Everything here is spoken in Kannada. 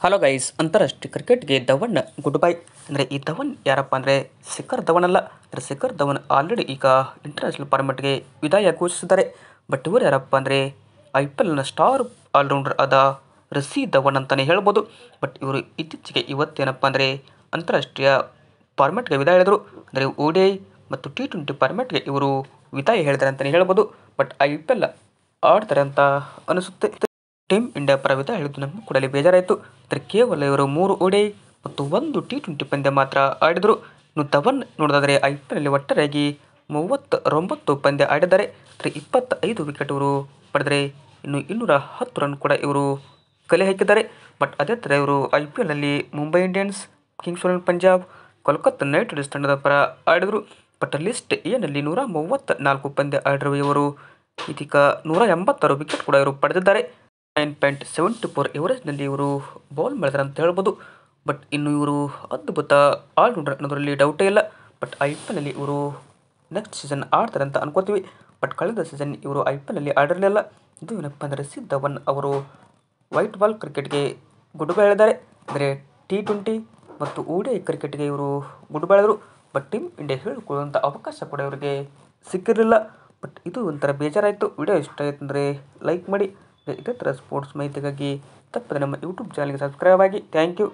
ಹಲೋ ಗೈಸ್, ಅಂತಾರಾಷ್ಟ್ರೀಯ ಕ್ರಿಕೆಟ್ಗೆ ಧವನ್ ಗುಡ್ ಬೈ. ಅಂದರೆ ಈ ಧವನ್ ಯಾರಪ್ಪ ಅಂದರೆ ಶಿಖರ್ ಧವನ್ ಅಲ್ಲ. ಅಂದರೆ ಶಿಖರ್ ಧವನ್ ಆಲ್ರೆಡಿ ಈಗ ಇಂಟರ್ನ್ಯಾಷನಲ್ ಫಾರ್ಮೆಟ್ಗೆ ವಿದಾಯ ಘೋಷಿಸಿದ್ದಾರೆ. ಬಟ್ ಇವರು ಯಾರಪ್ಪ ಅಂದರೆ IPLನ ಸ್ಟಾರ್ ಆಲ್ರೌಂಡರ್ ಆದ ರಿಷಿ ಧವನ್ ಅಂತಲೇ ಹೇಳ್ಬೋದು. ಬಟ್ ಇವರು ಇತ್ತೀಚೆಗೆ ಇವತ್ತೇನಪ್ಪ ಅಂದರೆ ಅಂತಾರಾಷ್ಟ್ರೀಯ ಫಾರ್ಮೆಟ್ಗೆ ವಿದಾಯ ಹೇಳಿದರು. ಅಂದರೆ ODI ಮತ್ತು T20 ಫಾರ್ಮೆಟ್ಗೆ ಇವರು ವಿದಾಯ ಹೇಳಿದ್ದಾರೆ ಅಂತಲೇ ಹೇಳ್ಬೋದು. ಬಟ್ IPL ಆಡ್ತಾರೆ ಅಂತ ಅನಿಸುತ್ತೆ. ಟೀಮ್ ಇಂಡಿಯಾ ಪರ ವಿದಾಯ ಹೇಳಿದ್ದು ನಮಗೂ ಕೂಡ ಬೇಜಾರಾಯಿತು. ಅಂದರೆ ಕೇವಲ ಇವರು 3 ODI ಮತ್ತು 1 T20 ಪಂದ್ಯ ಮಾತ್ರ ಆಡಿದರು. ಇನ್ನು ಧವನ್ ನೋಡೋದಾದರೆ IPLನಲ್ಲಿ ಒಟ್ಟಾರೆಯಾಗಿ 39 ಪಂದ್ಯ ಆಡಿದ್ದಾರೆ. ಅಂದರೆ 25 ವಿಕೆಟ್ ಇವರು ಪಡೆದರೆ ಇನ್ನು 210 ರನ್ ಕೂಡ ಇವರು ಕಲೆ ಹಾಕಿದ್ದಾರೆ. ಬಟ್ ಅದೇ ಥರ ಇವರು IPLನಲ್ಲಿ Mumbai Indians, Kings 11 Punjab, Kolkata Knight Riders ತಂಡದ ಪರ ಆಡಿದರು. ಬಟ್ ಲಿಸ್ಟ್ ಎನಲ್ಲಿ 134 ಪಂದ್ಯ ಆಡಿರುವ ಇವರು ಇದೀಗ 186 ವಿಕೆಟ್ ಕೂಡ ಇವರು ಪಡೆದಿದ್ದಾರೆ. 9.74 ಎವರೇಜ್ನಲ್ಲಿ ಇವರು ಬೌಲ್ ಮಾಡಿದ್ದಾರೆ ಅಂತ ಹೇಳ್ಬೋದು. ಬಟ್ ಇನ್ನು ಇವರು ಅದ್ಭುತ ಆಲ್ರೌಂಡರ್ ಅನ್ನೋದರಲ್ಲಿ ಡೌಟೇ ಇಲ್ಲ. ಬಟ್ IPLನಲ್ಲಿ ಇವರು ನೆಕ್ಸ್ಟ್ ಸೀಸನ್ ಆಡ್ತಾರೆ ಅಂತ ಅನ್ಕೋತೀವಿ. ಬಟ್ ಕಳೆದ ಸೀಸನ್ ಇವರು IPLನಲ್ಲಿ ಆಡಿರಲಿಲ್ಲ. ಇದು ಏನಪ್ಪ ಅಂದರೆ ರಿಷಿ ಧವನ್ ಅವರು ವೈಟ್ ಬಾಲ್ ಕ್ರಿಕೆಟ್ಗೆ ಗುಡ್ ಬೈ ಹೇಳಿದ್ದಾರೆ. ಅಂದರೆ T20 ಮತ್ತು ODI ಕ್ರಿಕೆಟ್ಗೆ ಇವರು ಗುಡ್ ಬೈ ಹೇಳಿದರು. ಬಟ್ ಟೀಮ್ ಇಂಡಿಯಾ ಹೇಳಿಕೊಳ್ಳುವಂಥ ಅವಕಾಶ ಕೂಡ ಇವರಿಗೆ ಸಿಕ್ಕಿರಲಿಲ್ಲ. ಬಟ್ ಇದು ಒಂಥರ ಬೇಜಾರಾಯಿತು. ವಿಡಿಯೋ ಇಷ್ಟ ಆಯಿತು ಅಂದರೆ ಲೈಕ್ ಮಾಡಿ. ಇದೇ ಥರ ಸ್ಪೋರ್ಟ್ಸ್ ಮಾಹಿತಿಗಾಗಿ ತಪ್ಪದೆ ನಮ್ಮ ಯೂಟ್ಯೂಬ್ ಚಾನಲ್ಗೆ ಸಬ್ಸ್ಕ್ರೈಬ್ ಆಗಿ. Thank you.